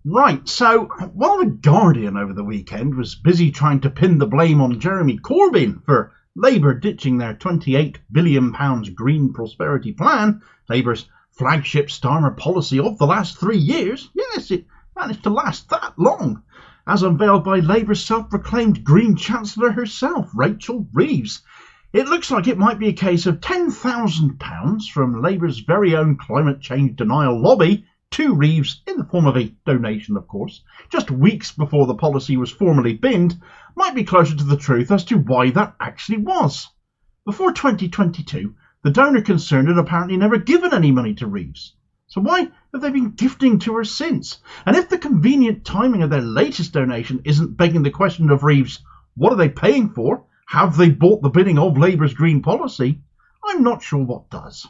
Right, so while The Guardian over the weekend was busy trying to pin the blame on Jeremy Corbyn for Labour ditching their £28 billion green prosperity plan, Labour's flagship Starmer policy of the last 3 years, yes, it managed to last that long, as unveiled by Labour's self-proclaimed Green Chancellor herself, Rachel Reeves. It looks like it might be a case of £10,000 from Labour's very own climate change denial lobby to Reeves, in the form of a donation of course, just weeks before the policy was formally binned, might be closer to the truth as to why that actually was. Before 2022, the donor concerned had apparently never given any money to Reeves. So why have they been gifting to her since? And if the convenient timing of their latest donation isn't begging the question of Reeves, what are they paying for? Have they bought the bidding of Labour's green policy? I'm not sure what does.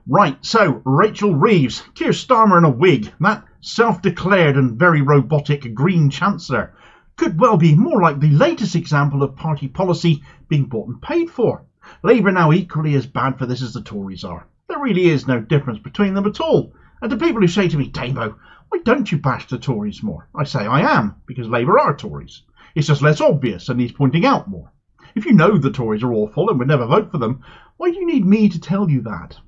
Right, so Rachel Reeves, Keir Starmer in a wig, that self-declared and very robotic Green Chancellor, could well be more like the latest example of party policy being bought and paid for. Labour now equally as bad for this as the Tories are. There really is no difference between them at all. And to people who say to me, Damo, why don't you bash the Tories more? I say I am, because Labour are Tories. It's just less obvious and needs pointing out more. If you know the Tories are awful and would never vote for them, why do you need me to tell you that?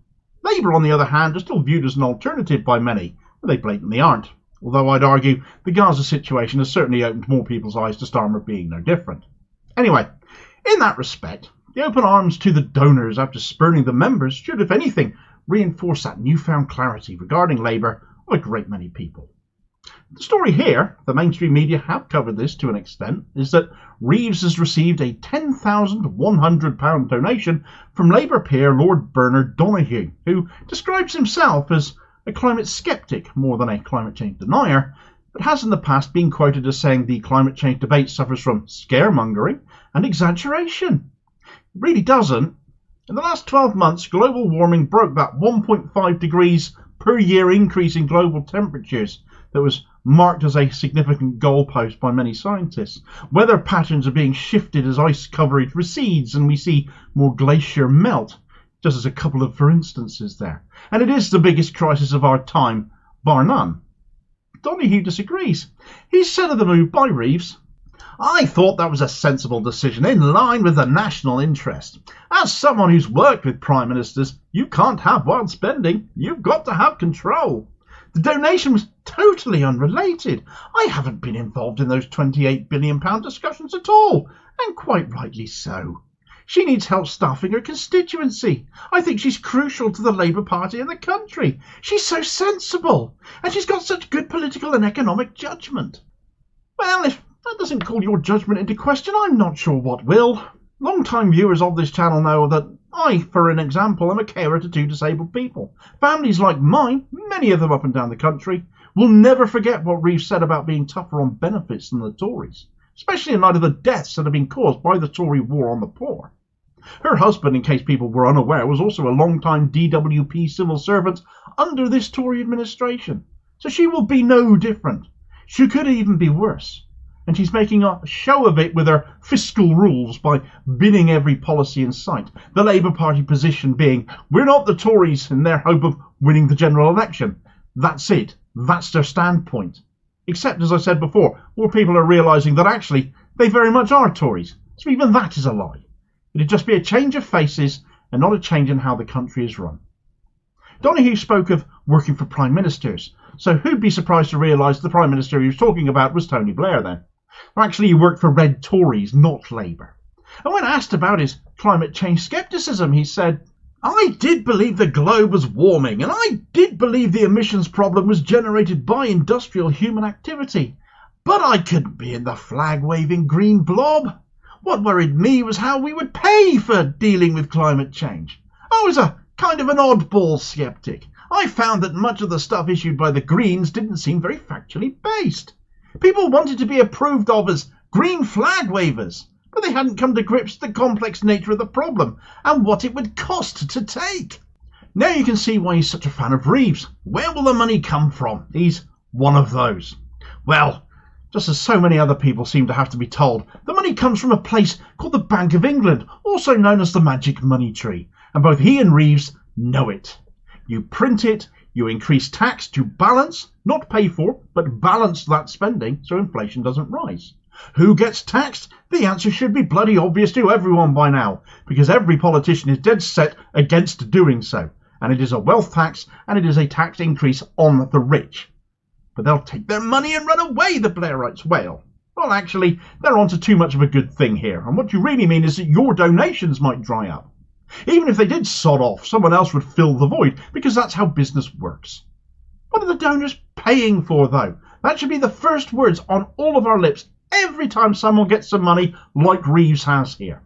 Labour, on the other hand, are still viewed as an alternative by many, but they blatantly aren't. Although I'd argue the Gaza situation has certainly opened more people's eyes to Starmer being no different. Anyway, in that respect, the open arms to the donors after spurning the members should, if anything, reinforce that newfound clarity regarding Labour of a great many people. The story here, the mainstream media have covered this to an extent, is that Reeves has received a £10,100 donation from Labour peer Lord Bernard Donoughue, who describes himself as a climate sceptic more than a climate change denier, but has in the past been quoted as saying the climate change debate suffers from scaremongering and exaggeration. It really doesn't. In the last 12 months, global warming broke that 1.5 degrees per year increase in global temperatures that was marked as a significant goalpost by many scientists. Weather patterns are being shifted as ice coverage recedes and we see more glacier melt, just as a couple of for instances there. And it is the biggest crisis of our time, bar none. Donoughue disagrees. He said of the move by Reeves, I thought that was a sensible decision in line with the national interest. As someone who's worked with prime ministers, you can't have wild spending, you've got to have control. The donation was totally unrelated. I haven't been involved in those £28 billion discussions at all, and quite rightly so. She needs help staffing her constituency. I think she's crucial to the Labour Party and the country. She's so sensible, and she's got such good political and economic judgment. Well, if that doesn't call your judgment into question, I'm not sure what will. Long-time viewers of this channel know that I, for an example, am a carer to 2 disabled people. Families like mine, many of them up and down the country, will never forget what Reeves said about being tougher on benefits than the Tories, especially in light of the deaths that have been caused by the Tory war on the poor. Her husband, in case people were unaware, was also a long-time DWP civil servant under this Tory administration, so she will be no different. She could even be worse. And she's making a show of it with her fiscal rules by binning every policy in sight. The Labour Party position being, we're not the Tories in their hope of winning the general election. That's it. That's their standpoint. Except, as I said before, more people are realising that actually they very much are Tories. So even that is a lie. It'd just be a change of faces and not a change in how the country is run. Donoughue spoke of working for prime ministers. So who'd be surprised to realise the prime minister he was talking about was Tony Blair then? Actually, he worked for Red Tories, not Labour. And when asked about his climate change scepticism, he said, I did believe the globe was warming, and I did believe the emissions problem was generated by industrial human activity. But I couldn't be in the flag-waving green blob. What worried me was how we would pay for dealing with climate change. I was a kind of an oddball sceptic. I found that much of the stuff issued by the Greens didn't seem very factually based. People wanted to be approved of as green flag wavers, but they hadn't come to grips with the complex nature of the problem and what it would cost to take. Now you can see why he's such a fan of Reeves. Where will the money come from? He's one of those. Well, just as so many other people seem to have to be told, the money comes from a place called the Bank of England, also known as the Magic Money Tree, and both he and Reeves know it. You print it, You increase tax to balance, not pay for, but balance that spending so inflation doesn't rise. Who gets taxed? The answer should be bloody obvious to everyone by now, because every politician is dead set against doing so. And it is a wealth tax, and it is a tax increase on the rich. But they'll take their money and run away, the Blairites wail. Well, actually, they're onto too much of a good thing here, and what you really mean is that your donations might dry up. Even if they did sod off, someone else would fill the void, because that's how business works. What are the donors paying for, though? That should be the first words on all of our lips every time someone gets some money like Reeves has here.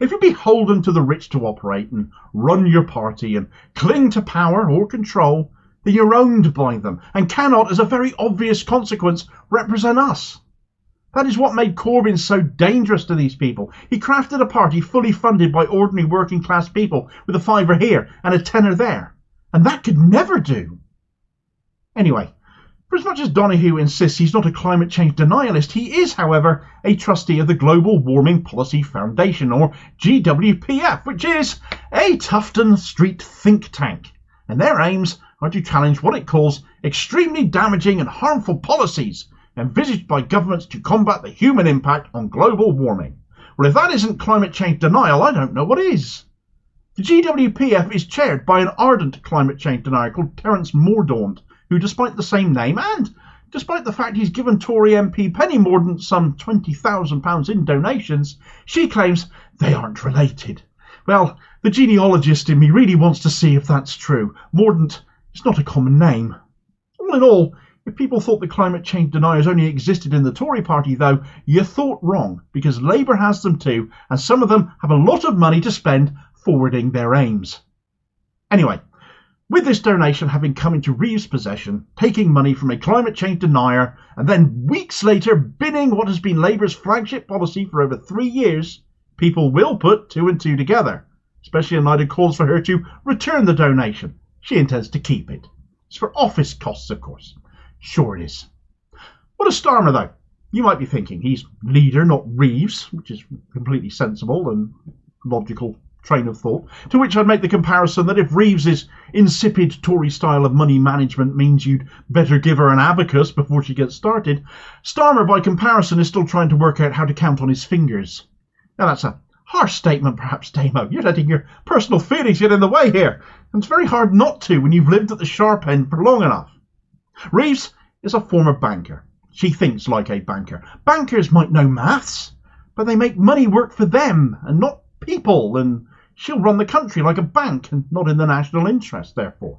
If you're beholden to the rich to operate and run your party and cling to power or control, then you're owned by them and cannot, as a very obvious consequence, represent us. That is what made Corbyn so dangerous to these people. He crafted a party fully funded by ordinary working class people with a fiver here and a tenner there. And that could never do. Anyway, for as much as Donoghue insists he's not a climate change denialist, he is, however, a trustee of the Global Warming Policy Foundation, or GWPF, which is a Tufton Street think tank. And their aims are to challenge what it calls extremely damaging and harmful policies envisaged by governments to combat the human impact on global warming. Well, if that isn't climate change denial, I don't know what is. The GWPF is chaired by an ardent climate change denier called Terence Mordaunt, who, despite the same name and despite the fact he's given Tory MP Penny Mordaunt some £20,000 in donations, she claims they aren't related. Well, the genealogist in me really wants to see if that's true. Mordaunt is not a common name. All in all, if people thought the climate change deniers only existed in the Tory party, though, you thought wrong, because Labour has them too, and some of them have a lot of money to spend forwarding their aims. Anyway, with this donation having come into Reeves' possession, taking money from a climate change denier, and then weeks later binning what has been Labour's flagship policy for over 3 years, people will put two and two together, especially in light of calls for her to return the donation. She intends to keep it. It's for office costs, of course. Sure it is. What is Starmer, though? You might be thinking he's leader, not Reeves, which is completely sensible and logical train of thought, to which I'd make the comparison that if Reeves's insipid Tory style of money management means you'd better give her an abacus before she gets started, Starmer, by comparison, is still trying to work out how to count on his fingers. Now, that's a harsh statement, perhaps, Damo. You're letting your personal feelings get in the way here, and it's very hard not to when you've lived at the sharp end for long enough. Reeves is a former banker. She thinks like a banker. Bankers might know maths, but they make money work for them and not people, and she'll run the country like a bank and not in the national interest, therefore.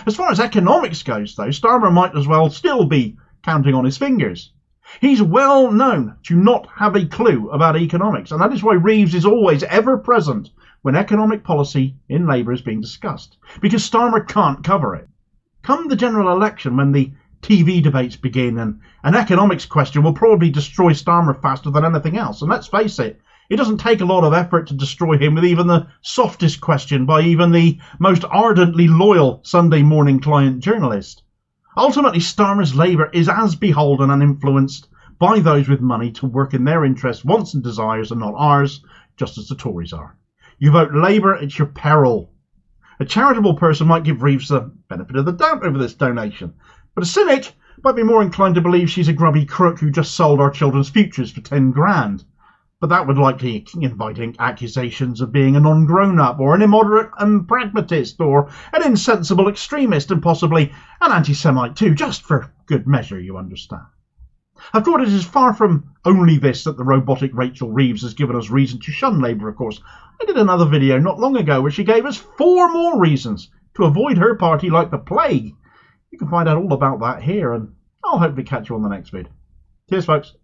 As far as economics goes, though, Starmer might as well still be counting on his fingers. He's well known to not have a clue about economics, and that is why Reeves is always ever present when economic policy in Labour is being discussed, because Starmer can't cover it. Come the general election, when the TV debates begin, and an economics question will probably destroy Starmer faster than anything else. And let's face it, it doesn't take a lot of effort to destroy him with even the softest question by even the most ardently loyal Sunday morning client journalist. Ultimately, Starmer's Labour is as beholden and influenced by those with money to work in their interests, wants and desires, and not ours, just as the Tories are. You vote Labour, it's your peril. A charitable person might give Reeves the benefit of the doubt over this donation, but a cynic might be more inclined to believe she's a grubby crook who just sold our children's futures for 10 grand. But that would likely invite accusations of being a non-grown-up, or an immoderate and pragmatist, or an insensible extremist, and possibly an anti-Semite too, just for good measure, you understand. Of course, it is far from only this that the robotic Rachel Reeves has given us reason to shun Labour, of course. I did another video not long ago where she gave us 4 more reasons to avoid her party like the plague. You can find out all about that here, and I'll hopefully catch you on the next vid. Cheers, folks.